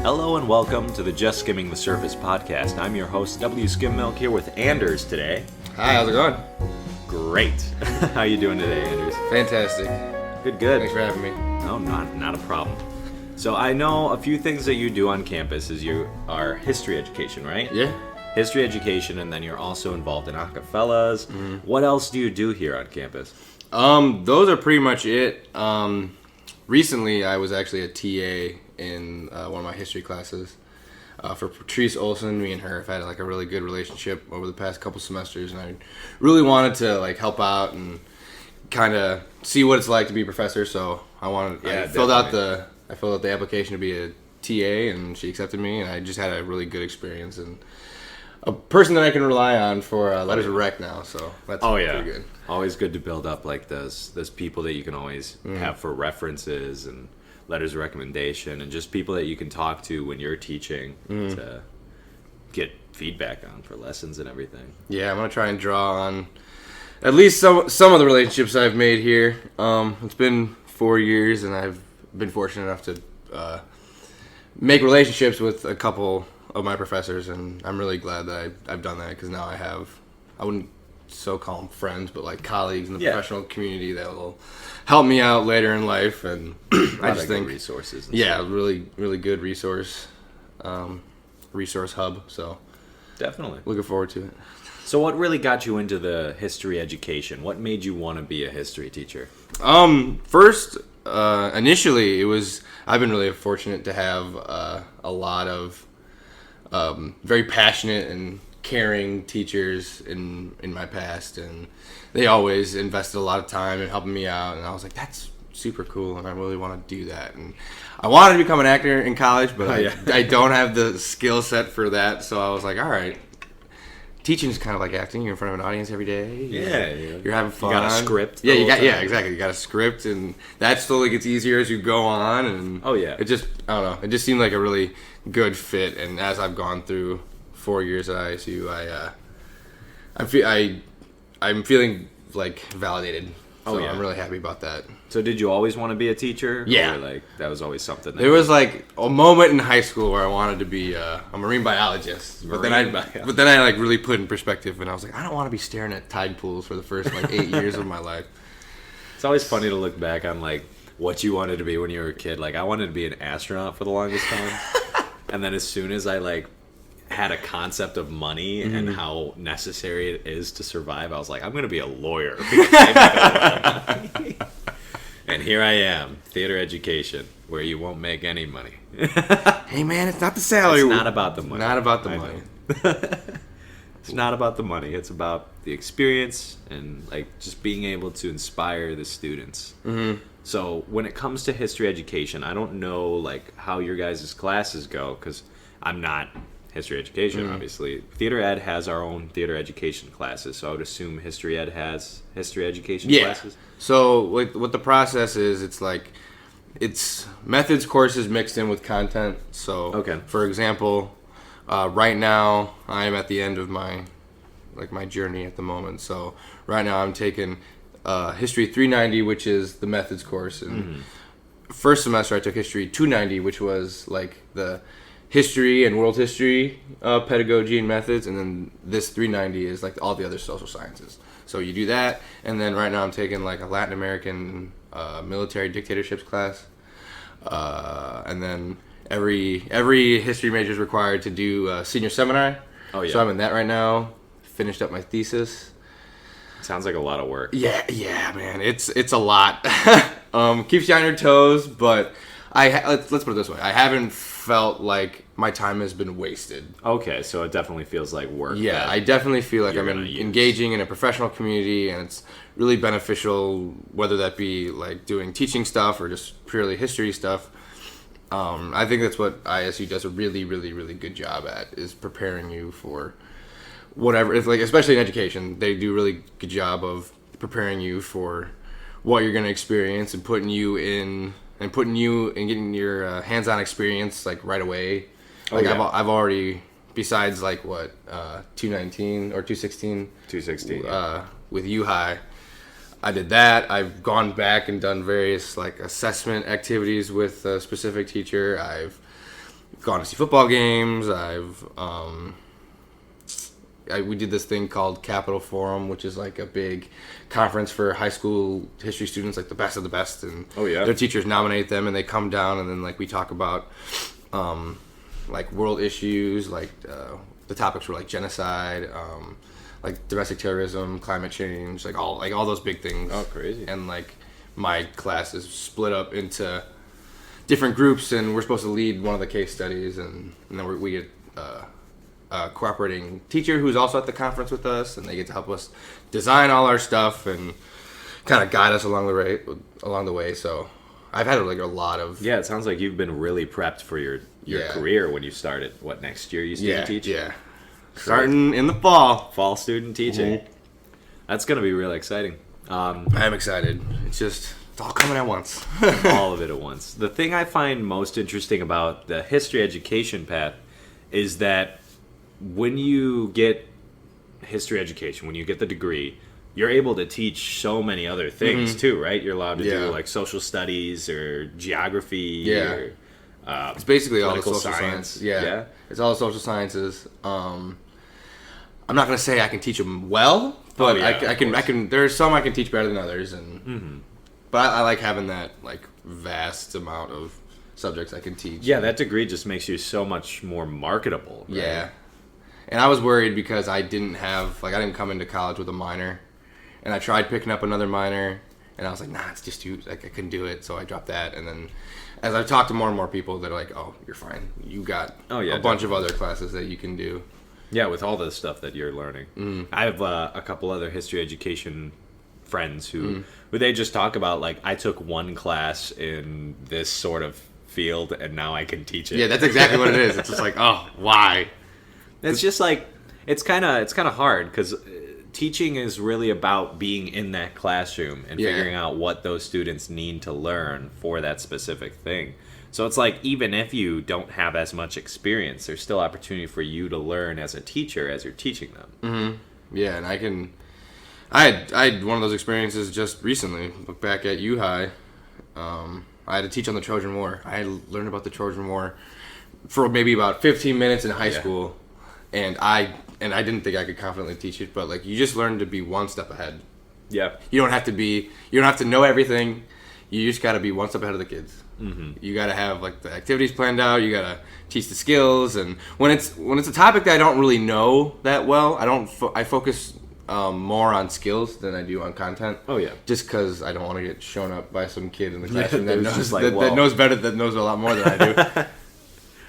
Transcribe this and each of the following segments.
Hello and welcome to the Just Skimming the Surface podcast. I'm your host, Skymmilk, here with Anders today. Hi, how's it going? Great. How you doing today, Anders? Fantastic. Good. Thanks for having me. No, not a problem. So I know a few things that you do on campus is you are history education, right? Yeah. History education, and then you're also involved in acapellas. Mm-hmm. What else do you do here on campus? Those are pretty much it. Recently, I was actually a TA in one of my history classes for Patrice Olson. Me and her have had like a really good relationship over the past couple semesters, and I really wanted to like help out and kind of see what it's like to be a professor. So I filled out the application to be a TA, and she accepted me, and I just had a really good experience and a person that I can rely on for letters of rec now. So that's pretty good. Always good to build up like those people that you can always have for references and letters of recommendation, and just people that you can talk to when you're teaching to get feedback on for lessons and everything. Yeah, I'm gonna try and draw on at least some of the relationships I've made here. It's been 4 years, and I've been fortunate enough to make relationships with a couple of my professors, and I'm really glad that I've done that, because now I wouldn't so call them friends, but like colleagues in the professional community that will help me out later in life. And I just think resources. Really, really good resource hub. So definitely looking forward to it. So what really got you into the history education? What made you want to be a history teacher? First, initially I've been really fortunate to have a lot of very passionate and caring teachers in my past, and they always invested a lot of time in helping me out, and I was like, that's super cool, and I really want to do that. And I wanted to become an actor in college, but I don't have the skill set for that, so I was like, all right, teaching is kind of like acting. You're in front of an audience every day. You're having fun. You got a script. Exactly. You got a script, and that slowly gets easier as you go on. And it just, I don't know, it just seemed like a really good fit. And as I've gone through 4 years at ISU, I'm feeling like validated. So I'm really happy about that. So did you always want to be a teacher? Yeah. Or like that was always something? There was like a moment in high school where I wanted to be a marine biologist. But then I like really put in perspective, and I was like, I don't want to be staring at tide pools for the first like 8 years of my life. It's always funny to look back on like what you wanted to be when you were a kid. Like I wanted to be an astronaut for the longest time. And then as soon as I like had a concept of money and how necessary it is to survive, I was like, I'm going to be a lawyer. And here I am, theater education, where you won't make any money. Hey man, it's not the salary. It's not about the money. Not about the money. It's not about the money. It's about the experience and like just being able to inspire the students. Mm-hmm. So when it comes to history education, I don't know like how your guys' classes go, because I'm not history education, obviously. Theater ed has our own theater education classes, so I would assume history ed has history education classes. So what the process is, it's methods courses mixed in with content. So for example, right now I'm at the end of my journey at the moment. So right now I'm taking History 390, which is the methods course, and first semester I took History 290, which was like the history and world history pedagogy and methods, and then this 390 is like all the other social sciences. So you do that, and then right now I'm taking like a Latin American military dictatorships class, and then every history major is required to do a senior seminar. So I'm in that right now. Finished up my thesis. Sounds like a lot of work. Yeah, man, it's a lot. Keeps you on your toes, but let's put it this way: I haven't felt like my time has been wasted. Okay, so it definitely feels like work. Yeah, I definitely feel like I'm engaging in a professional community, and it's really beneficial, whether that be like doing teaching stuff or just purely history stuff. I think that's what ISU does a really, really, really good job at, is preparing you for whatever. It's like, especially in education, they do a really good job of preparing you for what you're going to experience and putting you in getting your hands-on experience like right away. Like I've already, besides like 219 or 216 with U High, I did that. I've gone back and done various like assessment activities with a specific teacher. I've gone to see football games. We did this thing called Capital Forum, which is like a big conference for high school history students, like the best of the best, and their teachers nominate them, and they come down, and then like we talk about like world issues, like the topics were like genocide, like domestic terrorism, climate change, like all those big things. Oh, crazy! And like my class is split up into different groups, and we're supposed to lead one of the case studies, and then we get a cooperating teacher who's also at the conference with us, and they get to help us design all our stuff and kind of guide us along the way. So I've had like a lot of it sounds like you've been really prepped for your career when you started. What, next year you student teach? Yeah, starting in the fall student teaching. Mm-hmm. That's gonna be really exciting. I'm excited. It's all coming at once. All of it at once. The thing I find most interesting about the history education path is that when you get history education, when you get the degree, you're able to teach so many other things too, right? You're allowed to do like social studies or geography or it's basically all the social science. Yeah. It's all the social sciences. I'm not going to say I can teach them well, but I can there's some I can teach better than others, and but I like having that like vast amount of subjects I can teach. Yeah, that degree just makes you so much more marketable. Right? Yeah. And I was worried because I didn't come into college with a minor, and I tried picking up another minor, and I was like, nah, it's just too, like I couldn't do it, so I dropped that. And then as I've talked to more and more people, they're like, oh, you're fine. You got a bunch of other classes that you can do. Yeah, with all the stuff that you're learning. I have a couple other history education friends who they just talk about, like, I took one class in this sort of field, and now I can teach it. Yeah, that's exactly what it is. It's just like, oh, why? It's just like it's kind of hard because teaching is really about being in that classroom and figuring out what those students need to learn for that specific thing. So it's like even if you don't have as much experience, there's still opportunity for you to learn as a teacher as you're teaching them. Mm-hmm. Yeah, and I had one of those experiences just recently. Look back at U-High. I had to teach on the Trojan War. I had learned about the Trojan War for maybe about 15 minutes in high school. And I didn't think I could confidently teach it, but like you just learn to be one step ahead. Yeah. You don't have to know everything. You just got to be one step ahead of the kids. Mm-hmm. You got to have like the activities planned out. You got to teach the skills, and when it's a topic that I don't really know that well, I focus more on skills than I do on content. Oh yeah. Just because I don't want to get shown up by some kid in the classroom that knows a lot more than I do. That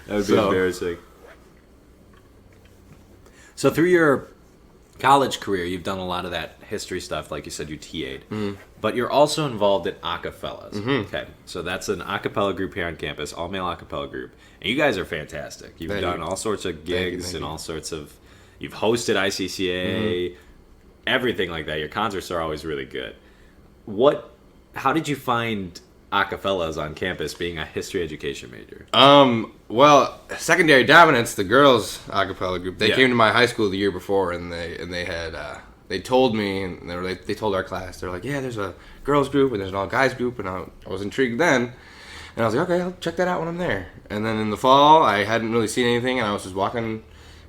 would be embarrassing. So through your college career, you've done a lot of that history stuff, like you said, you TA'd. Mm-hmm. But you're also involved in acapellas. Mm-hmm. Okay, so that's an acapella group here on campus, all-male acapella group. And you guys are fantastic. You've done all sorts of gigs and all sorts of... You've hosted ICCA, everything like that. Your concerts are always really good. How did you find acapellas on campus being a history education major? Well, Secondary Dominance, the girls acapella group, they came to my high school the year before, and they told me, and they told our class, they're like, yeah, there's a girls group and there's an all guys group, and I was intrigued then, and I was like, okay, I'll check that out when I'm there. And then in the fall, I hadn't really seen anything, and I was just walking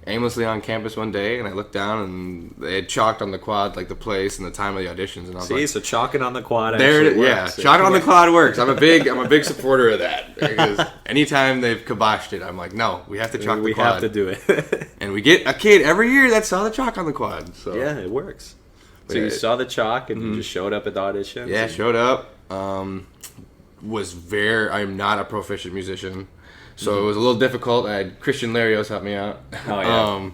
aimlessly on campus one day, and I looked down, and they had chalked on the quad like the place and the time of the auditions, and I was like, so chalking on the quad actually works. Yeah, chalking on the quad works. I'm a big supporter of that, because anytime they've kiboshed it, I'm like, no, we have to chalk the quad. We have to do it. And we get a kid every year that saw the chalk on the quad. So yeah, it works. So you saw the chalk and you just showed up at the audition? Yeah, showed up. I'm not a proficient musician. So it was a little difficult. I had Christian Larios help me out. Oh,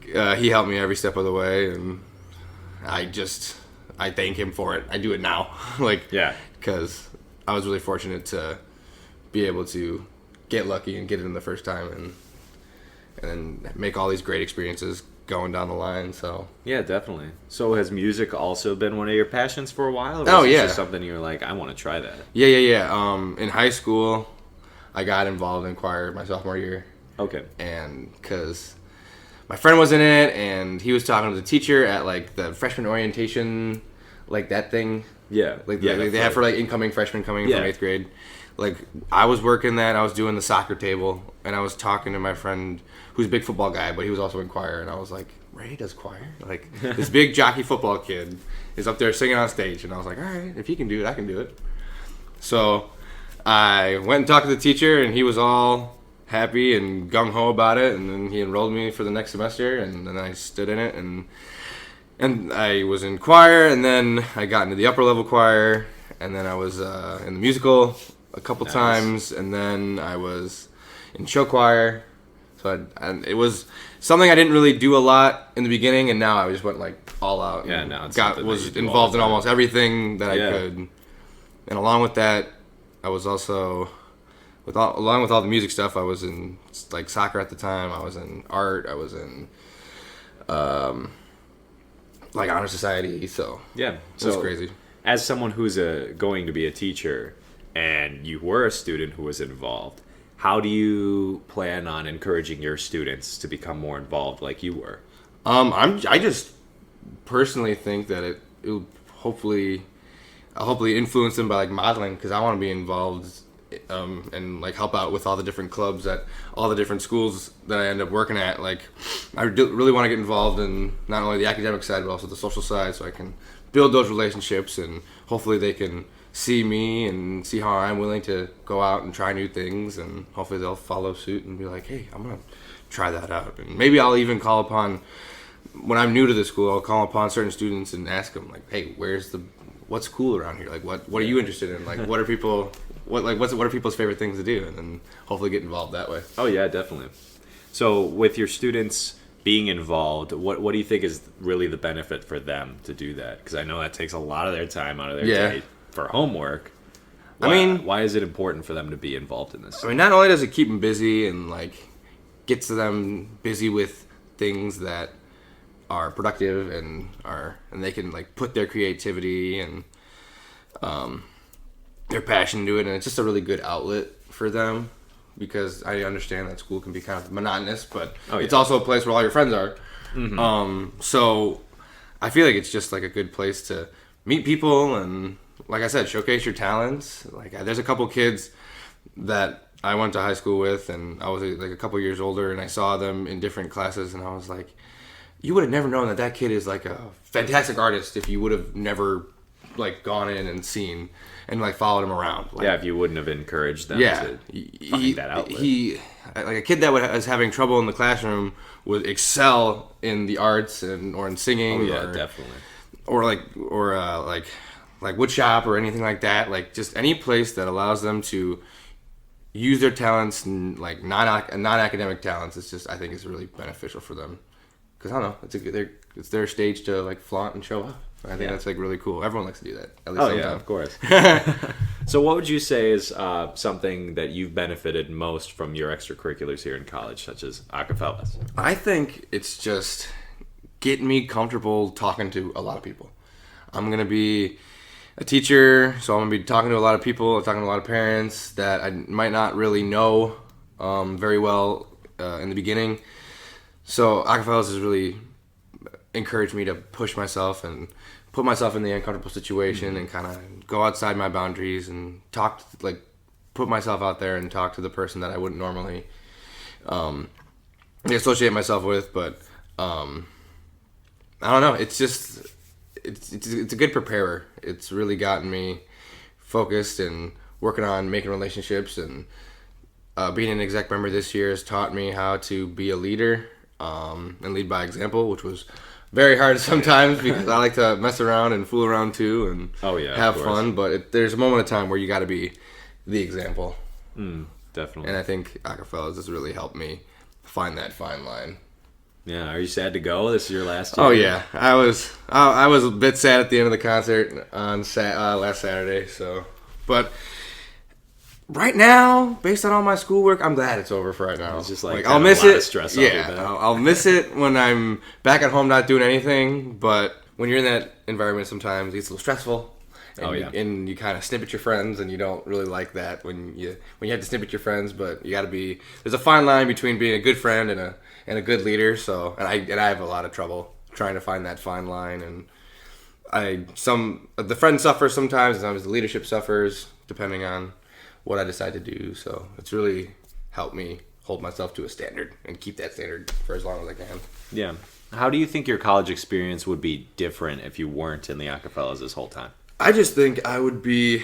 yeah. He helped me every step of the way, and I thank him for it. I do it now. Because I was really fortunate to be able to get lucky and get it in the first time, and then make all these great experiences going down the line. So yeah, definitely. So has music also been one of your passions for a while? Or was it just something you're like, I want to try that? Yeah. In high school, I got involved in choir my sophomore year. Okay. And because my friend was in it, and he was talking to the teacher at like the freshman orientation, like that thing. Yeah. They have for like incoming freshmen coming in from 8th grade. like I was working that, I was doing the soccer table, and I was talking to my friend who's a big football guy, but he was also in choir, and I was like, Ray does choir? Like, this big jockey football kid is up there singing on stage, and I was like, all right, if he can do it, I can do it. So I went and talked to the teacher, and he was all happy and gung-ho about it, and then he enrolled me for the next semester, and then I stood in it, and I was in choir, and then I got into the upper level choir, and then I was in the musical a couple times, and then I was in show choir. So it was something I didn't really do a lot in the beginning, and now I just went like all out. Yeah, now it's was involved in almost everything that I could. And along with that, I was also along with all the music stuff. I was in like soccer at the time. I was in art. I was in like honor society. So yeah, it was crazy. As someone who's going to be a teacher, and you were a student who was involved, how do you plan on encouraging your students to become more involved like you were? I just personally think that it'll hopefully influence them by like modeling, because I want to be involved and like help out with all the different clubs at all the different schools that I end up working at. Like, I really want to get involved in not only the academic side but also the social side, so I can build those relationships, and hopefully they can see me and see how I'm willing to go out and try new things, and hopefully they'll follow suit and be like, hey, I'm gonna try that out. And maybe I'll even call upon, when I'm new to the school, I'll call upon certain students and ask them like, hey, what's cool around here? Like, what are you interested in? Like, what are people's favorite things to do? And then hopefully get involved that way. Oh yeah, definitely. So with your students being involved, what do you think is really the benefit for them to do that? Because I know that takes a lot of their time out of their day for homework. Why is it important for them to be involved in this? I mean, not only does it keep them busy and like gets them busy with things that are productive and they can like put their creativity and their passion into it, and it's just a really good outlet for them, because I understand that school can be kind of monotonous, but it's also a place where all your friends are. Mm-hmm. So I feel like it's just like a good place to meet people and, like I said, showcase your talents. Like, there's a couple kids that I went to high school with, and I was like a couple years older, and I saw them in different classes, and I was like, you would have never known that kid is like a fantastic artist if you would have never like gone in and seen and like followed him around. Like, if you wouldn't have encouraged them to find that outlet. Like a kid that was having trouble in the classroom would excel in the arts or in singing. Oh yeah, definitely. Or like wood shop or anything like that. Like, just any place that allows them to use their talents and like non-academic talents. It's just, I think, it's really beneficial for them, because I don't know, it's their stage to like flaunt and show off. I think that's like really cool. Everyone likes to do that. At least sometime. Yeah, of course. So what would you say is something that you've benefited most from your extracurriculars here in college, such as acapellas? I think it's just getting me comfortable talking to a lot of people. I'm going to be a teacher, so I'm going to be talking to a lot of people, talking to a lot of parents that I might not really know very well in the beginning. So acapellas has really encouraged me to push myself and put myself in the uncomfortable situation and kind of go outside my boundaries and put myself out there and talk to the person that I wouldn't normally associate myself with. But I don't know. It's just it's a good preparer. It's really gotten me focused and working on making relationships, and being an exec member this year has taught me how to be a leader and lead by example, which was very hard sometimes because I like to mess around and fool around too and have fun. But there's a moment of time where you got to be the example. Definitely. And I think acapellas has really helped me find that fine line. Yeah. Are you sad to go? This is your last year? Oh yeah, I was a bit sad at the end of the concert on last Saturday. So, but right now, based on all my schoolwork, I'm glad it's over for right now. It's just like I'll miss it. Stress I'll miss it when I'm back at home not doing anything. But when you're in that environment, sometimes it gets a little stressful. And you kind of snip at your friends, and you don't really like that when you have to snip at your friends. But you got to be. There's a fine line between being a good friend and a good leader. So I have a lot of trouble trying to find that fine line. And the friend suffers sometimes the leadership suffers, depending on what I decide to do. So it's really helped me hold myself to a standard and keep that standard for as long as I can. Yeah. How do you think your college experience would be different if you weren't in the acapellas this whole time? I just think I would be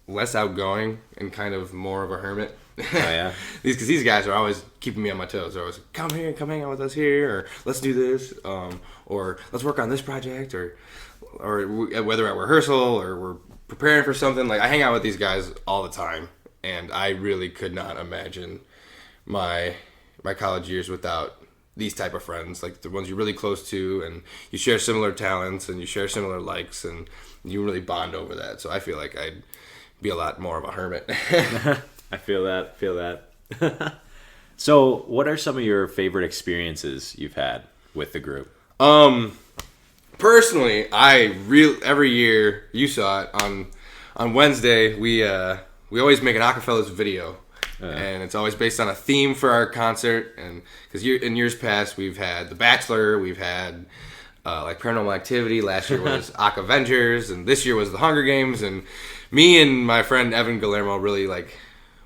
less outgoing and kind of more of a hermit. Oh, yeah? Because these guys are always keeping me on my toes. They're always like, come here, come hang out with us here, or let's do this, or let's work on this project, or whether at rehearsal or we're preparing for something. Like, I hang out with these guys all the time, and I really could not imagine my college years without these type of friends, like the ones you're really close to, and you share similar talents, and you share similar likes, and you really bond over that. So I feel like I'd be a lot more of a hermit. I feel that. So what are some of your favorite experiences you've had with the group? Personally, every year, you saw it on Wednesday, we always make an acapellas video. And it's always based on a theme for our concert, and because in years past we've had The Bachelor, we've had like Paranormal Activity. Last year was Avengers, and this year was The Hunger Games. And me and my friend Evan Guillermo really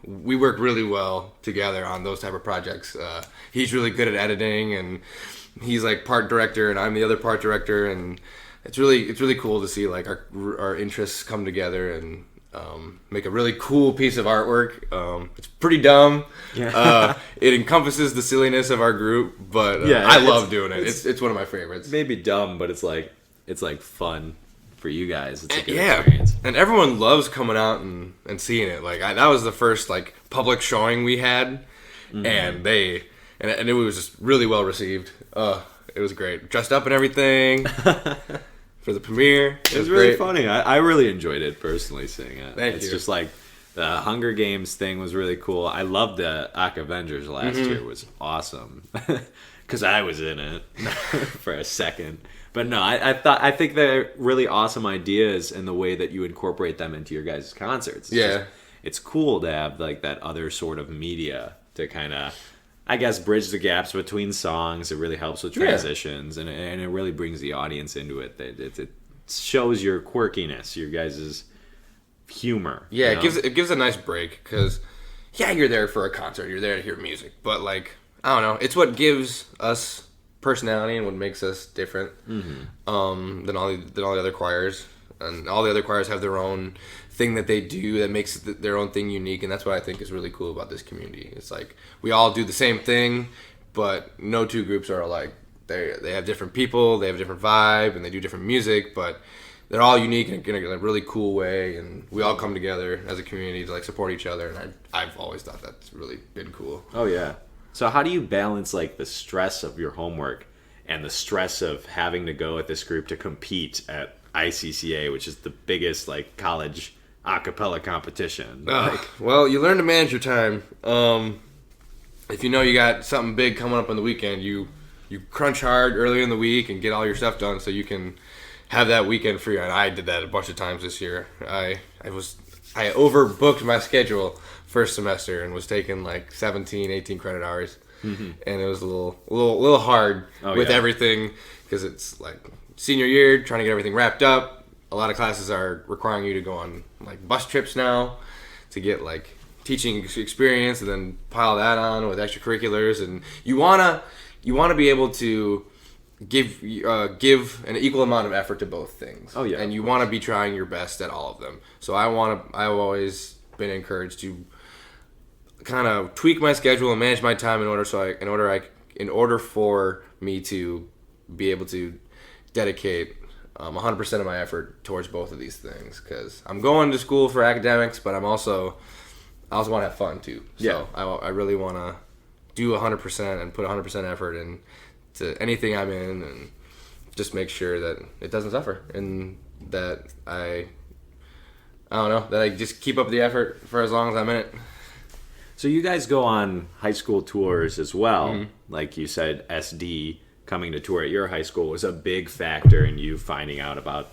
we work really well together on those type of projects. He's really good at editing, and he's like part director, and I'm the other part director, and it's really cool to see like our interests come together and make a really cool piece of artwork. It's pretty dumb. Yeah. It encompasses the silliness of our group, but I love doing it. It's one of my favorites. Maybe dumb, but it's like fun for you guys. It's a good experience. And everyone loves coming out and seeing it. Like that was the first like public showing we had, and it was just really well received. It was great, dressed up and everything. For the premiere. It was really funny. I really enjoyed it personally, seeing it. Thank you. It's just like the Hunger Games thing was really cool. I loved the Avengers last year. It was awesome. Because I was in it for a second. But no, I think they're really awesome ideas in the way that you incorporate them into your guys' concerts. It's cool to have like that other sort of media to kind of, I guess, bridge the gaps between songs. It really helps with transitions, and it really brings the audience into it. It shows your quirkiness, your guys' humor. Yeah, you know? It gives a nice break, because, you're there for a concert. You're there to hear music. But, like, I don't know. It's what gives us personality and what makes us different than all the other choirs. And all the other choirs have their own thing that they do that makes their own thing unique, and that's what I think is really cool about this community. It's like we all do the same thing, but no two groups are alike. They have different people, they have a different vibe, and they do different music, but they're all unique in a really cool way, and we all come together as a community to like support each other, and I've always thought that's really been cool. Oh yeah. So how do you balance like the stress of your homework and the stress of having to go with this group to compete at ICCA, which is the biggest like college a cappella competition? Well, you learn to manage your time. If you know you got something big coming up on the weekend, you crunch hard early in the week and get all your stuff done so you can have that weekend free. And I did that a bunch of times this year. I overbooked my schedule first semester and was taking like 17, 18 credit hours, and it was a little hard with everything, because it's like senior year, trying to get everything wrapped up. A lot of classes are requiring you to go on like bus trips now to get like teaching experience, and then pile that on with extracurriculars, and you wanna be able to give an equal amount of effort to both things. Oh yeah, and you want to be trying your best at all of them. So I've always been encouraged to kind of tweak my schedule and manage my time in order for me to be able to dedicate 100% of my effort towards both of these things, because I'm going to school for academics, but I also want to have fun too. So I really want to do 100% and put 100% effort into anything I'm in, and just make sure that it doesn't suffer, and that I just keep up the effort for as long as I'm in it. So you guys go on high school tours as well. Like you said, SD coming to tour at your high school was a big factor in you finding out about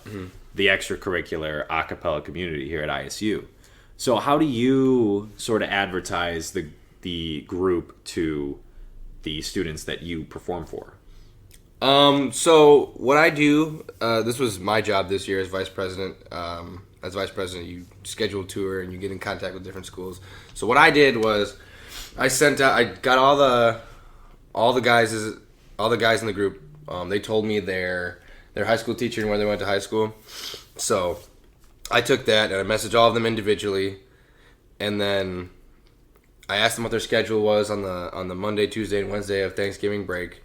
the extracurricular a cappella community here at ISU. So how do you sort of advertise the group to the students that you perform for? So what I do, this was my job this year as vice president, as vice president, you schedule a tour and you get in contact with different schools. So what I did was I got all the guys in the group. They told me their high school teacher and where they went to high school. So I took that and I messaged all of them individually, and then I asked them what their schedule was on the Monday, Tuesday, and Wednesday of Thanksgiving break,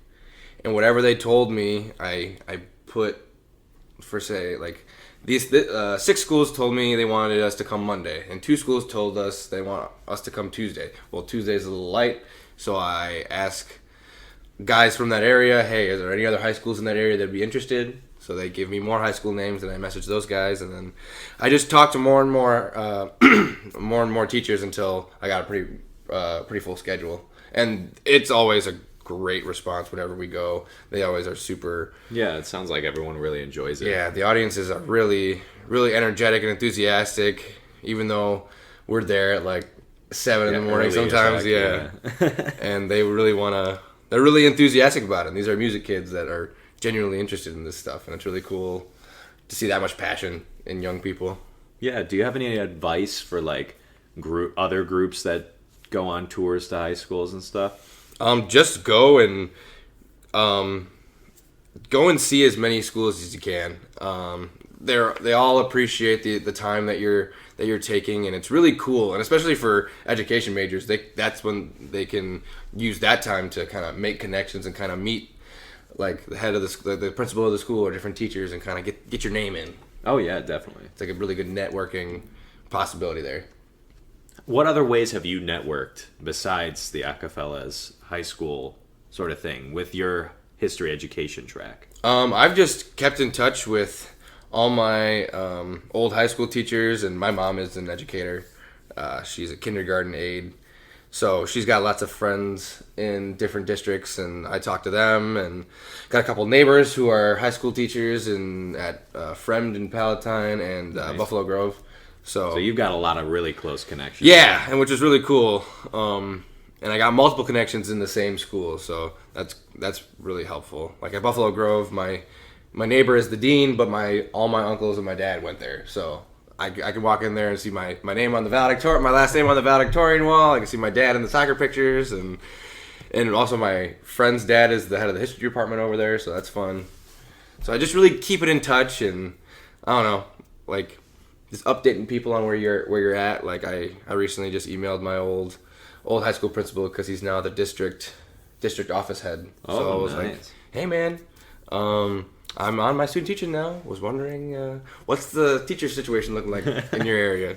and whatever they told me, I put, for say, like these 6 schools told me they wanted us to come Monday, and 2 schools told us they want us to come Tuesday. Well, Tuesday's a little light, so I asked guys from that area, hey, is there any other high schools in that area that'd be interested? So they give me more high school names, and I message those guys, and then I just talked to more and more teachers until I got a pretty full schedule. And it's always a great response whenever we go. They always are super. Yeah, it sounds like everyone really enjoys it. Yeah, the audiences are really, really energetic and enthusiastic, even though we're there at like 7 in the morning sometimes. Yeah. And they really they're really enthusiastic about it. And these are music kids that are genuinely interested in this stuff, and it's really cool to see that much passion in young people. Yeah. Do you have any advice for like other groups that go on tours to high schools and stuff? Just go and see as many schools as you can. They all appreciate the time that you're taking, and it's really cool. And especially for education majors, that's when they can use that time to kind of make connections and kind of meet like the head of the principal of the school or different teachers and kind of get your name in. Oh yeah, definitely. It's like a really good networking possibility there. What other ways have you networked besides the Acafellas high school sort of thing with your history education track? I've just kept in touch with all my old high school teachers, and my mom is an educator. She's a kindergarten aide. So she's got lots of friends in different districts, and I talk to them, and got a couple neighbors who are high school teachers at Fremd and Palatine and nice. Buffalo Grove. So you've got a lot of really close connections. Yeah, and which is really cool. And I got multiple connections in the same school, so that's really helpful. Like at Buffalo Grove, my neighbor is the dean, but all my uncles and my dad went there, so I can walk in there and see my name on the valedictorian, my last name on the valedictorian wall. I can see my dad in the soccer pictures, and also my friend's dad is the head of the history department over there, so that's fun. So I just really keep it in touch, and I don't know, like just updating people on where you're at. Like I recently just emailed my old high school principal because he's now the district office head. Oh, so I was nice. like, hey man, I'm on my student teaching now. Was wondering what's the teacher situation looking like in your area.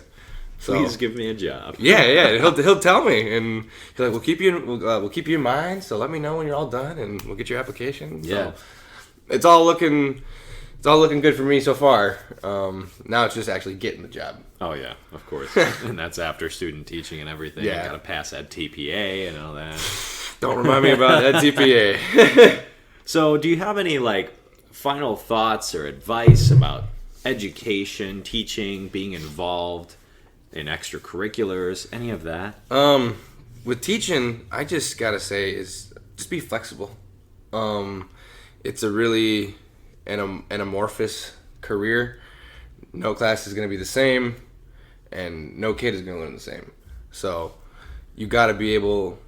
So, please give me a job. Yeah. He'll tell me, and he's like, we'll keep you in mind. So let me know when you're all done, and we'll get your application. Yeah, so it's all looking good for me so far. Now it's just actually getting the job. Oh yeah, of course. And that's after student teaching and everything. Yeah. You got to pass that TPA and all that. Don't remind me about that TPA. So, do you have any like final thoughts or advice about education, teaching, being involved in extracurriculars, any of that? With teaching, I just gotta say is just be flexible. It's a really an amorphous career. No class is gonna be the same, and no kid is gonna learn the same. So you gotta be able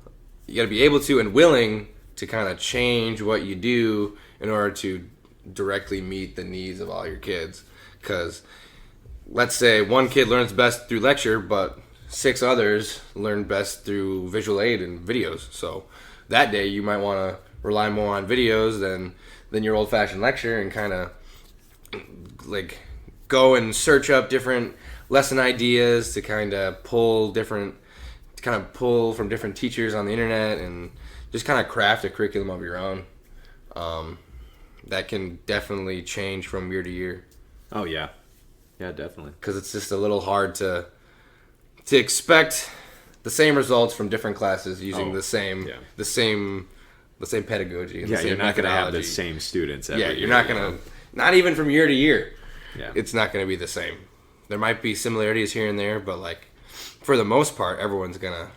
to and willing to kind of change what you do in order to directly meet the needs of all your kids. Because let's say one kid learns best through lecture, but 6 others learn best through visual aid and videos. So that day you might want to rely more on videos than your old-fashioned lecture, and kind of like go and search up different lesson ideas to kind of pull from different teachers on the internet, and just kind of craft a curriculum of your own. That can definitely change from year to year. Oh yeah, definitely. Because it's just a little hard to expect the same results from different classes using the same pedagogy. And the same you're not going to have the methodology. same students every year. You're not going to, not even from year to year. Yeah, it's not going to be the same. There might be similarities here and there, but like for the most part, everyone's going to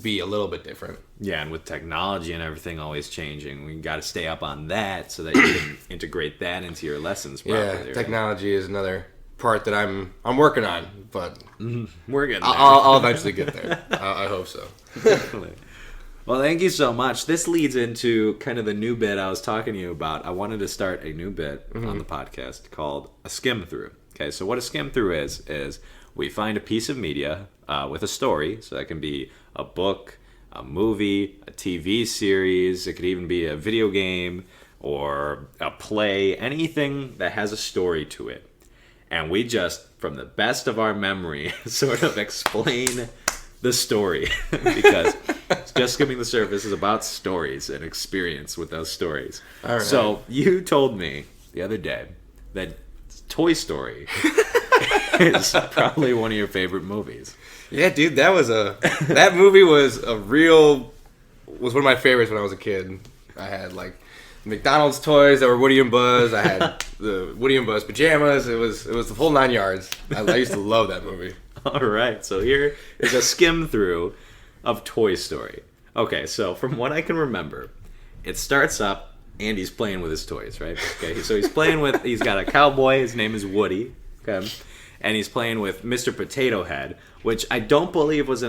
be a little bit different. Yeah, and with technology and everything always changing, we got to stay up on that so that you can integrate that into your lessons properly. Yeah, technology is another part that I'm working on, but we're getting there. I'll eventually get there. I hope so. Definitely. Well, thank you so much. This leads into kind of the new bit I was talking to you about. I wanted to start a new bit on the podcast called a Skym Through. Okay, so what a Skym Through is we find a piece of media with a story. So that can be a book, a movie, a TV series. It could even be a video game or a play, anything that has a story to it. And we just, from the best of our memory, sort of explain the story. Because Just Skimming the Surface is about stories and experience with those stories. All right. So you told me the other day that Toy Story is probably one of your favorite movies. Yeah, dude, that movie was one of my favorites when I was a kid. I had like McDonald's toys that were Woody and Buzz. I had the Woody and Buzz pajamas. It was the whole 9 yards. I used to love that movie. All right, so here is a skim through of Toy Story. Okay, so from what I can remember, it starts up, Andy's playing with his toys, right? Okay, so he's got a cowboy, his name is Woody, okay, and he's playing with Mr. Potato Head, which I don't believe was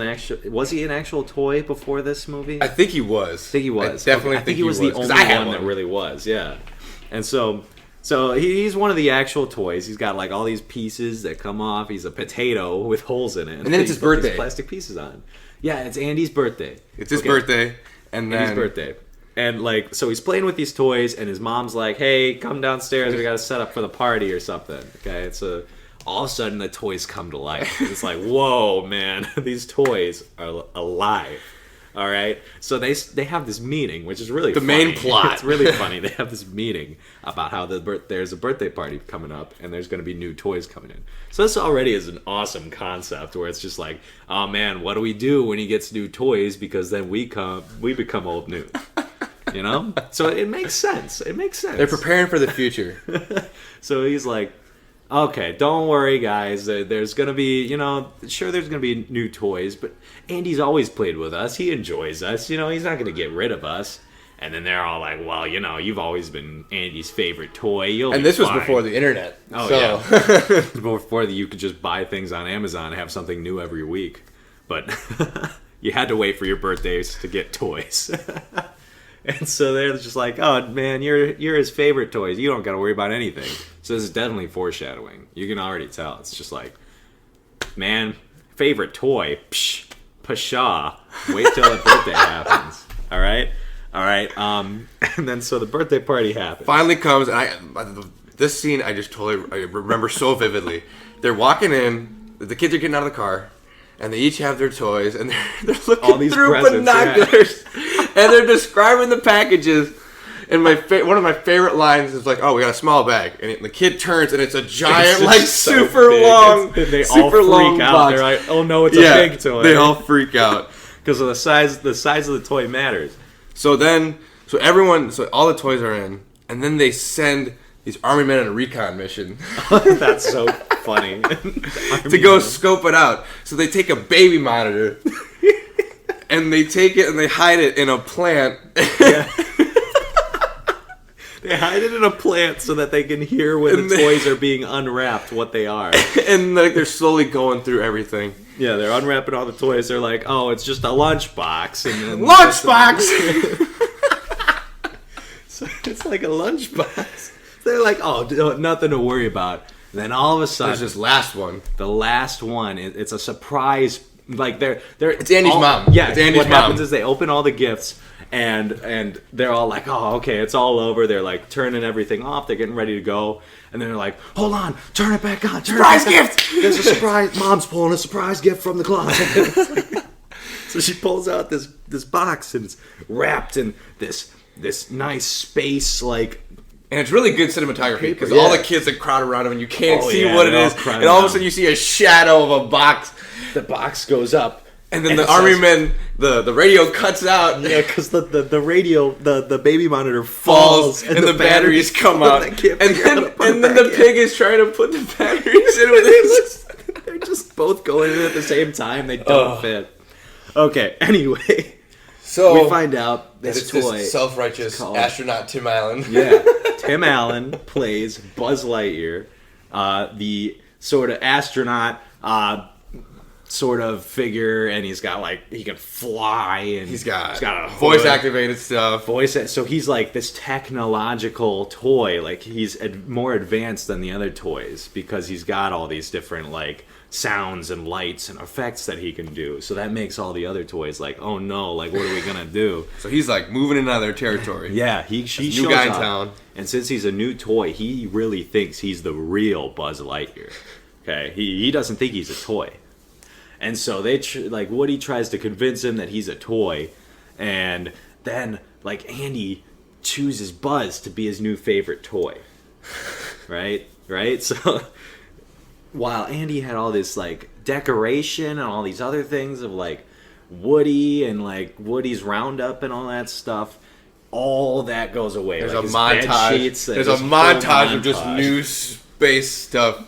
he an actual toy before this movie? I think he was. I think he was. I definitely think he was the only one that really was, yeah. And so he's one of the actual toys. He's got like all these pieces that come off. He's a potato with holes in it. And then it's his birthday. These plastic pieces on. Yeah, it's Andy's birthday. It's his birthday. And then... Andy's birthday. And like, so he's playing with these toys and his mom's like, hey, come downstairs. We got to set up for the party or something. Okay, all of a sudden the toys come to life. It's like, whoa, man, these toys are alive. All right, so they have this meeting, which is really the funny. Main plot. It's really funny. They have this meeting about how there's a birthday party coming up, and there's going to be new toys coming in. So this already is an awesome concept, where it's just like, oh man, what do we do when he gets new toys? Because then we become old news. You know, so it makes sense. It makes sense. They're preparing for the future. So he's like, okay, don't worry, guys. There's going to be, sure there's going to be new toys, but Andy's always played with us. He enjoys us. He's not going to get rid of us. And then they're all like, well, you've always been Andy's favorite toy. And this was before the internet. Oh, yeah. Before you could just buy things on Amazon and have something new every week. But you had to wait for your birthdays to get toys. And so they're just like, oh, man, you're his favorite toys. You don't got to worry about anything. So this is definitely foreshadowing. You can already tell. It's just like, man, favorite toy, psh, pshaw. Wait till the birthday happens. All right? And then so the birthday party happens. Finally comes, and this scene I remember so vividly. They're walking in, the kids are getting out of the car, and they each have their toys, and they're looking through binoculars, and they're describing the packages. And one of my favorite lines is like, "Oh, we got a small bag," and the kid turns, and it's a giant, like super long, they all freak out. Box. They're like, "Oh no, it's a big toy." They all freak out because of the size. The size of the toy matters. So all the toys are in, and then they send these army men on a recon mission. That's so funny. To go scope it out. So they take a baby monitor, and they take it and they hide it in a plant. Yeah. They hide it in a plant so that they can hear when the toys are being unwrapped what they are. And like they're slowly going through everything. Yeah, they're unwrapping all the toys. They're like, oh, it's just a lunchbox. And then lunchbox! So it's like a lunchbox. They're like, oh, nothing to worry about. And then all of a sudden... There's this last one. The last one, it's a surprise. Like it's Andy's mom. Yeah, it's Andy's what mom. happens is they open all the gifts... And they're all like, oh, okay, it's all over. They're like turning everything off. They're getting ready to go. And then they're like, hold on, turn it back on. Surprise gift! There's a surprise. Mom's pulling a surprise gift from the closet. So she pulls out this box and it's wrapped in this nice space like. And it's really good cinematography because all the kids that crowd around him and you can't see what it is. And all of a sudden you see a shadow of a box. The box goes up. And then the army men, the radio cuts out. Yeah, because the radio, the baby monitor falls and the batteries come out. And then the pig is trying to put the batteries in with it. They're just both going in at the same time. They don't fit. Okay, anyway. So we find out this toy. This self-righteous astronaut Tim Allen. Yeah, Tim Allen plays Buzz Lightyear. The sort of astronaut sort of figure, and he's got like he can fly, and he's got a voice activated stuff. So he's like this technological toy. Like he's more advanced than the other toys because he's got all these different like sounds and lights and effects that he can do. So that makes all the other toys like, oh no, like what are we gonna do? So he's like moving into their territory. Yeah, he shows new guy in up, town, and since he's a new toy, he really thinks he's the real Buzz Lightyear. Okay, he doesn't think he's a toy. And so like Woody tries to convince him that he's a toy, and then like Andy chooses Buzz to be his new favorite toy. Right? So while Andy had all this like decoration and all these other things of like Woody and like Woody's Roundup and all that stuff, all that goes away. There's like a montage. There's a montage of just new space stuff.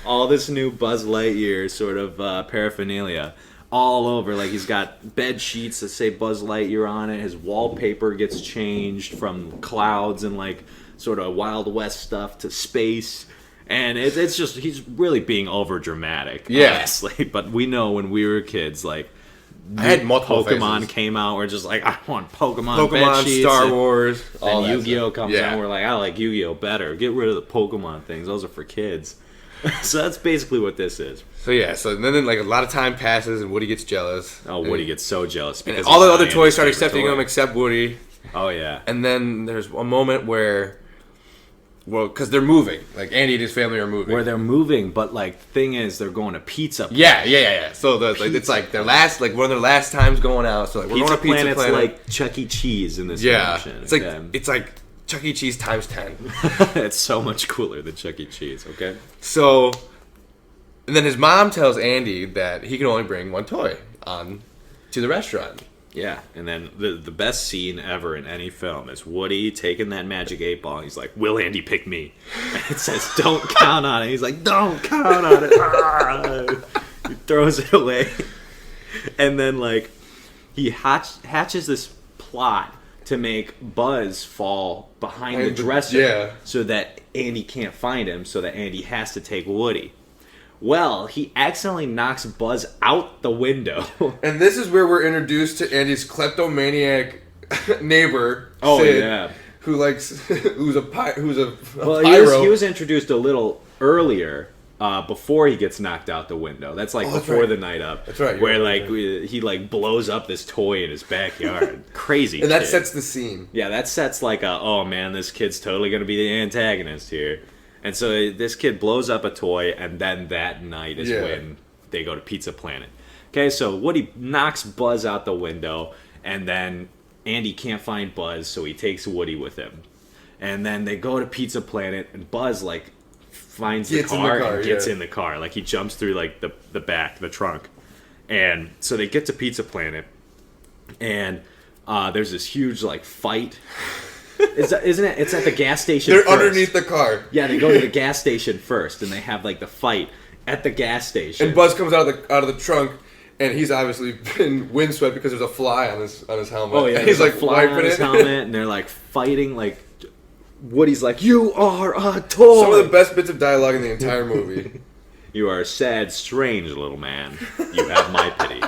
All this new Buzz Lightyear sort of paraphernalia all over. Like he's got bed sheets that say Buzz Lightyear on it. His wallpaper gets changed from clouds and like sort of Wild West stuff to space. And it's just, he's really being over dramatic, honestly. But we know when we were kids, like, I had multiple Pokemon phases. Came out. We're just like, I want Pokemon bed sheets, Star Wars, all that. Yu-Gi-Oh comes out. We're like, I like Yu-Gi-Oh better. Get rid of the Pokemon things. Those are for kids. So that's basically what this is. So then like a lot of time passes and Woody gets jealous. Oh, Woody gets so jealous because all the other toys start accepting him except Woody. Oh yeah. And then there's a moment where, well, because they're moving, like Andy and his family are moving. Where they're moving, but like the thing is, they're going to Pizza Planet. Yeah. So it's like their last, like one of their last times going out. So like we're going to Pizza Planet. Like Chuck E. Cheese in this dimension. It's like Chuck E. Cheese times 10. It's so much cooler than Chuck E. Cheese, okay? So, and then his mom tells Andy that he can only bring one toy on to the restaurant. Yeah, and then the best scene ever in any film is Woody taking that magic 8-ball, and he's like, will Andy pick me? And it says, don't count on it. He's like, don't count on it. He throws it away. And then, like, he hatches this plot to make Buzz fall behind the dresser so that Andy can't find him, so that Andy has to take Woody. Well, he accidentally knocks Buzz out the window. And this is where we're introduced to Andy's kleptomaniac neighbor, Sid, who's a pyro. He was introduced a little earlier. Before he gets knocked out the window. That's like before the night up. That's right. Where he like blows up this toy in his backyard. Crazy. And that sets the scene. Yeah, that sets like oh man, this kid's totally going to be the antagonist here. And so this kid blows up a toy, and then that night is when they go to Pizza Planet. Okay, so Woody knocks Buzz out the window, and then Andy can't find Buzz, so he takes Woody with him. And then they go to Pizza Planet, and Buzz like finds the car and gets in the car. Like he jumps through like the back, the trunk. And so they get to Pizza Planet, and there's this huge like fight. Isn't it? It's at the gas station. They're first. Underneath the car. Yeah, they go to the gas station first, and they have like the fight at the gas station. And Buzz comes out of the trunk, and he's obviously been windswept because there's a fly on his helmet. Oh yeah, he's like fly on his helmet, and they're like fighting. Like Woody's like, "You are a toy." Some of the best bits of dialogue in the entire movie. You are sad, strange little man. You have my pity.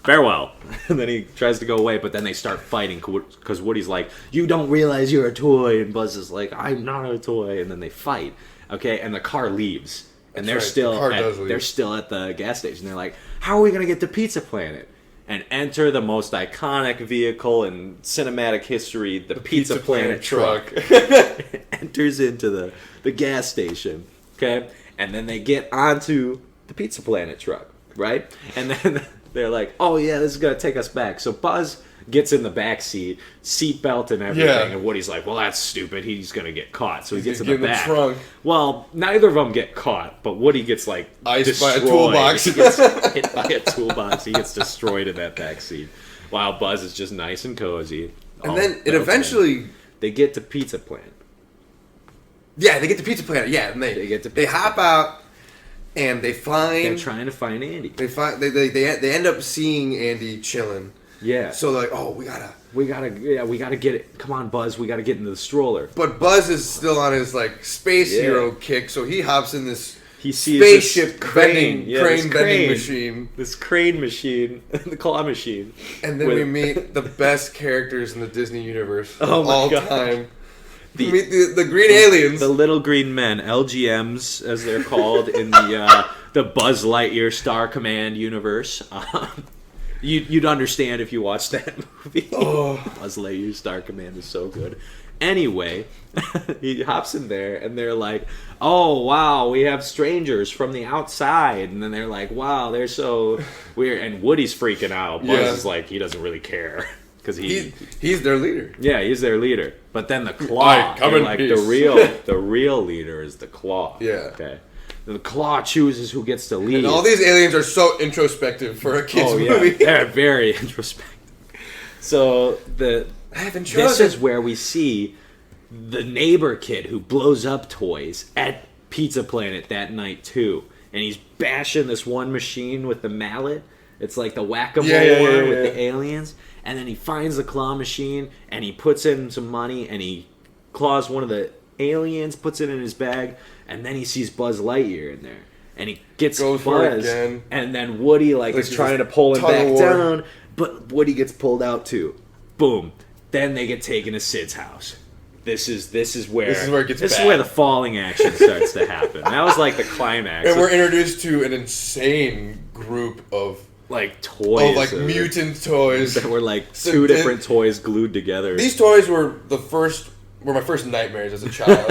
Farewell. And then he tries to go away, but then they start fighting because Woody's like, you don't realize you're a toy, and Buzz is like, I'm not a toy, and then they fight. Okay, and the car leaves, and they're still at the gas station. They're like, how are we gonna get to Pizza Planet? And enter the most iconic vehicle in cinematic history, the Pizza Planet truck. Enters into the gas station. Okay, and then they get onto the Pizza Planet truck, right? And then they're like, oh yeah, this is going to take us back. So Buzz gets in the back seat, seatbelt and everything, and Woody's like, well, that's stupid. He's going to get caught. So he gets in the back. Trunk. Well, neither of them get caught, but Woody gets like iced destroyed. by a toolbox. He gets hit by a toolbox. He gets destroyed in that back seat. While Buzz is just nice and cozy. And then it eventually... They get to Pizza Planet. Yeah, they get to Pizza Planet. Yeah, and they hop out. And they find... They're trying to find Andy. They end up seeing Andy chilling. Yeah. So they're like, oh, we gotta get it. Come on, Buzz, we gotta get into the stroller. But Buzz is still on his like space hero kick, so he hops in this he sees spaceship crane bending machine. This crane machine, the claw machine. And then we meet the best characters in the Disney universe of all time. We meet the green aliens. The little green men, LGMs as they're called in the Buzz Lightyear Star Command universe. You'd understand if you watched that movie. Oh. Buzz Lightyear Star Command is so good. Anyway, he hops in there, and they're like, oh, wow, we have strangers from the outside. And then they're like, wow, they're so weird. And Woody's freaking out. Buzz is like, he doesn't really care. Because he's their leader. Yeah, he's their leader. But then the Claw, the real leader is the Claw. Yeah. Okay. The Claw chooses who gets to lead. And all these aliens are so introspective for a kid's movie. They're very introspective. So this is where we see the neighbor kid who blows up toys at Pizza Planet that night too, and he's bashing this one machine with the mallet. It's like the whack-a-mole one with the aliens, and then he finds the claw machine and he puts in some money and he claws one of the aliens, puts it in his bag, and then he sees Buzz Lightyear in there, and he gets Buzz, and then Woody is trying to pull him back down, but Woody gets pulled out too. Boom. Then they get taken to Sid's house. This is where it gets bad. This is where the falling action starts to happen. That was like the climax. And we're introduced to an insane group of toys, mutant toys that were two different toys glued together. These toys were my first nightmares as a child.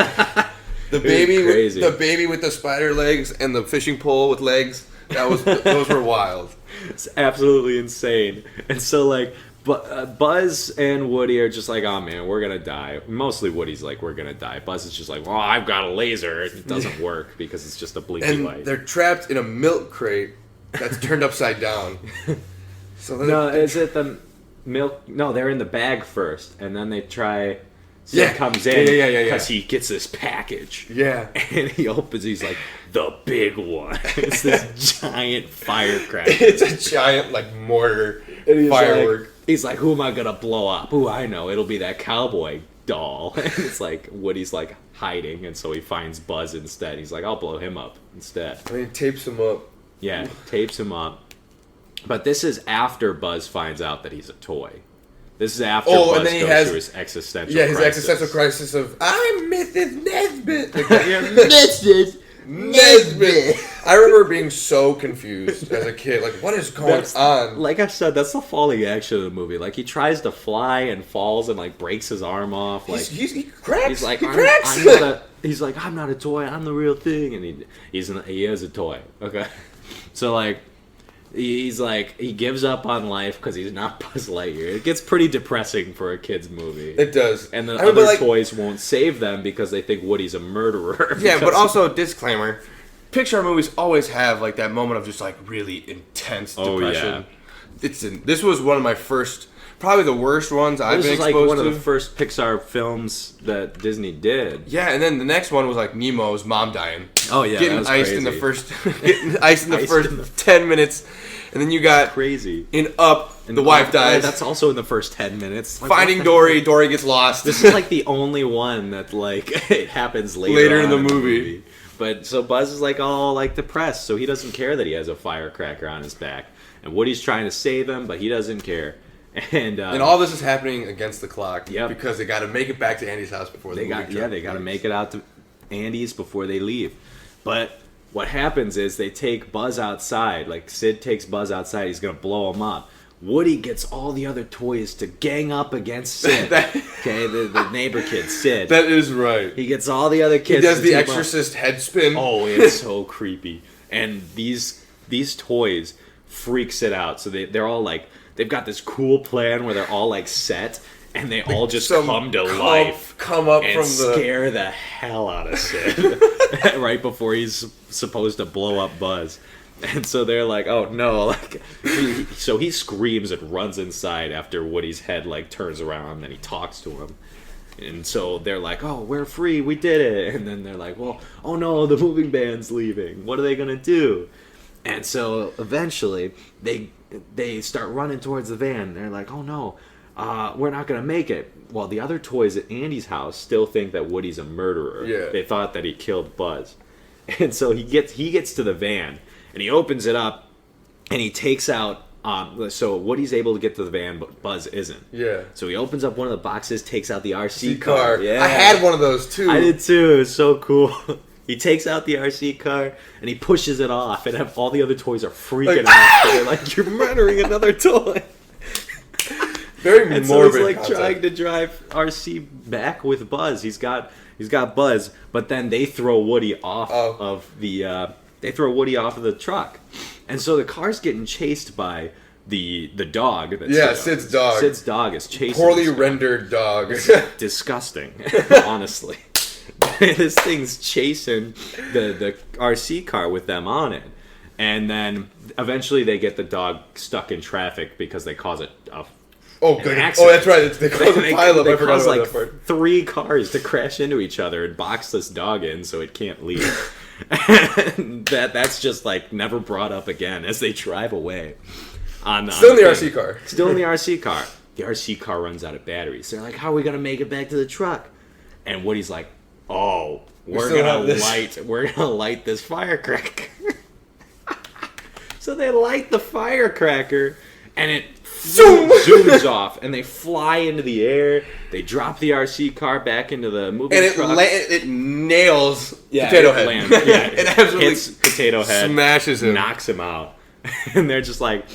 The baby with the spider legs and the fishing pole with legs. Those were wild. It's absolutely insane. And so Buzz and Woody are just like, oh man, we're gonna die. Mostly Woody's like, we're gonna die. Buzz is just like, well, I've got a laser. It doesn't work because it's just a blinky light. And they're trapped in a milk crate that's turned upside down. Is it the milk? No, they're in the bag first, and then they try. Sid comes in because he gets this package. Yeah. And he opens, he's like, the big one. It's this giant firecracker. It's a giant, mortar firework. He's like, who am I going to blow up? Ooh, I know. It'll be that cowboy doll. And it's like, Woody's hiding, and so he finds Buzz instead. He's like, I'll blow him up instead. And he tapes him up. Yeah, tapes him up. But this is after Buzz finds out that he's a toy. This is after Buzz goes through his existential crisis. Yeah, his existential crisis of, I'm Mrs. Nesbit. Mrs. Nesbit. I remember being so confused as a kid. What is going on? Like I said, that's the falling action of the movie. He tries to fly and falls and breaks his arm off. He cracks. He's like, he's like, I'm not a toy. I'm the real thing. And he is a toy. Okay, so he gives up on life because he's not Buzz Lightyear. It gets pretty depressing for a kid's movie. It does. And the other toys won't save them because they think Woody's a murderer. Yeah, but also, disclaimer, Pixar movies always have that moment of just really intense depression. Yeah. This was one of my first, probably the worst ones I've been exposed to. This was one of the first Pixar films that Disney did. Yeah, and then the next one was Nemo's mom dying. Oh yeah, getting iced in the first 10 minutes. And then you got crazy in Up, and the wife dies. That's also in the first 10 minutes. Finding Dory, Dory gets lost. This is the only one that it happens later in the movie. But so Buzz is all depressed, so he doesn't care that he has a firecracker on his back. And Woody's trying to save him, but he doesn't care. And all this is happening against the clock. Yep. Because they got to make it back to Andy's house before they leave. Yeah, they got to make it out to Andy's before they leave. But what happens is they take Buzz outside. Sid takes Buzz outside. He's going to blow him up. Woody gets all the other toys to gang up against Sid. The neighbor kid, Sid. That is right. He gets all the other kids. He does the Exorcist head spin. Oh, it's so creepy. And these toys freak Sid out. So they're all they've got this cool plan where they're all set. And they all just come to life. Come up and from scare the hell out of Sid right before he's supposed to blow up Buzz. And so they're like, oh no. So he screams and runs inside after Woody's head turns around and he talks to him. And so they're like, oh, we're free. We did it. And then they're like, well, oh no, the moving band's leaving. What are they going to do? And so eventually they start running towards the van. They're like, oh no. We're not going to make it. Well, the other toys at Andy's house still think that Woody's a murderer. Yeah. They thought that he killed Buzz. And so he gets to the van, and he opens it up, and he takes out. So Woody's able to get to the van, but Buzz isn't. Yeah. So he opens up one of the boxes, takes out the RC car. Yeah. I had one of those too. I did too. It was so cool. He takes out the RC car and he pushes it off, and all the other toys are freaking out. They're like, "You're murdering another toy." Very and morbid. So he's like concept. trying to drive RC back with Buzz. He's got Buzz, but then they throw Woody off of the truck, and so the car's getting chased by the dog. Sid's dog. Sid's dog is chasing. Poorly rendered dog. It's disgusting, honestly. This thing's chasing the RC car with them on it, and then eventually they get the dog stuck in traffic because they cause an accident. Oh, that's right. They cause a pileup. They I forgot cause about like that part. 3 cars to crash into each other and box this dog in so it can't leave. And that's just like never brought up again as they drive away. Still in the RC car. Still in the RC car. The RC car runs out of batteries. They're like, "How are we gonna make it back to the truck?" And Woody's like, "Oh, we're gonna light this firecracker." So they light the firecracker, and it zooms off, and they fly into the air. They drop the RC car back into the moving truck, and it nails Potato Head. It absolutely hits Potato Head, smashes him, knocks him out, and they're just like,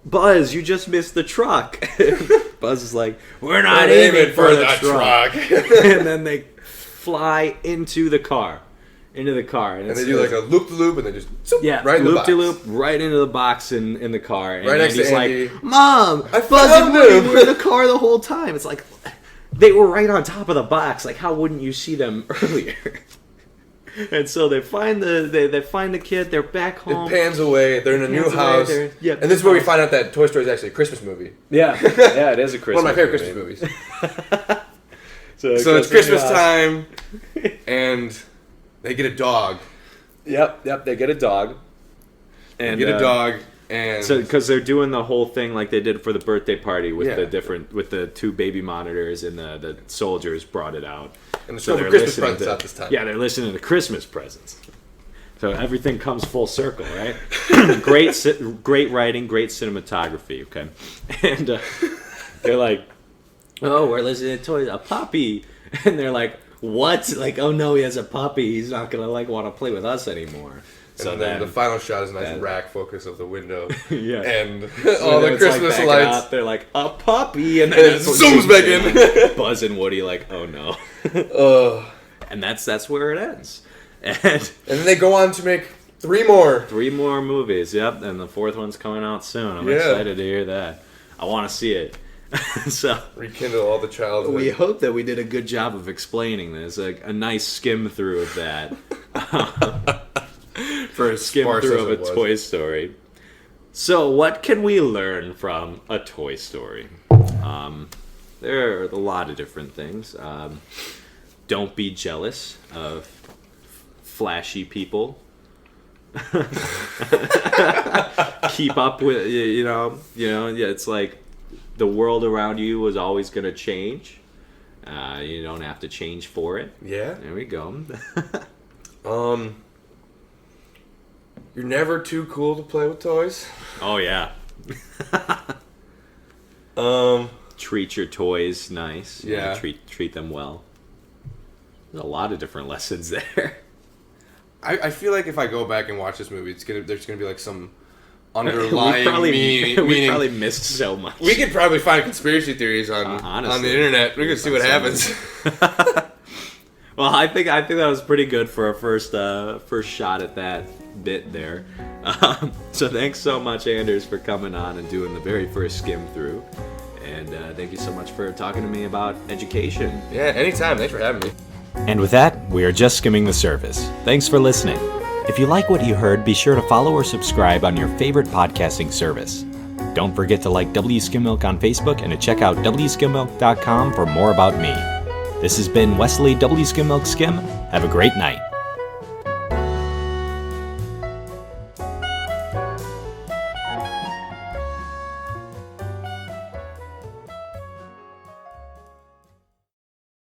"Buzz, you just missed the truck." Buzz is like, "We're not aiming for the truck." And then they fly into the car. And they do like a loop-de-loop, and they just right in the box. Loop-de-loop, right into the box in the car. And right next to Andy. Like, "Mom, I Buzz and Woody were in the car the whole time." It's like, they were right on top of the box. Like, how wouldn't you see them earlier? And so they find the kid. They're back home. It pans away. They're in a new house. And this is where we find out that Toy Story is actually a Christmas movie. Yeah, it is a Christmas. One of my favorite Christmas movies. So it's Christmas time, and they get a dog. Yep. They get a dog. And and so because they're doing the whole thing like they did for the birthday party with the 2 baby monitors, and the soldiers brought it out. And so they're Christmas presents out this time. Yeah, they're listening to Christmas presents. So everything comes full circle, right? Great writing, great cinematography. Okay, and they're like, "Oh, we're listening to toys, a puppy," and they're like, "What?" Like, "Oh no, he has a puppy. He's not gonna want to play with us anymore." So then the final shot is a nice rack focus of the window. Yeah. And all the Christmas lights. Up, they're like, "A puppy," and then it zooms back in. Buzz and Woody like, "Oh no." And that's where it ends. And then they go on to make 3 more. 3 more movies, yep. And the 4th one's coming out soon. I'm excited to hear that. I want to see it. So rekindle all the childhood. We hope that we did a good job of explaining this. A nice skim through of that. For a skim through of a Toy Story. So what can we learn from a Toy Story? There are a lot of different things. Don't be jealous of flashy people. Keep up with, it's like the world around you is always going to change. You don't have to change for it. Yeah. There we go. You're never too cool to play with toys. Oh, yeah. Treat your toys nice. Yeah. Treat them well. There's a lot of different lessons there. I feel like if I go back and watch this movie, there's gonna be like some underlying meaning. We probably missed so much. We could probably find conspiracy theories on the internet. We could see what happens. Well, I think that was pretty good for a first shot at that bit there. So thanks so much, Anders, for coming on and doing the very first skim through. And thank you so much for talking to me about education. Yeah, anytime. Thanks for having me. And with that, we are just skimming the surface. Thanks for listening. If you like what you heard, be sure to follow or subscribe on your favorite podcasting service. Don't forget to like W Skymmilk on Facebook and to check out wskymmilk.com for more about me. This has been Wesley W. Skymmilk Skym. Have a great night.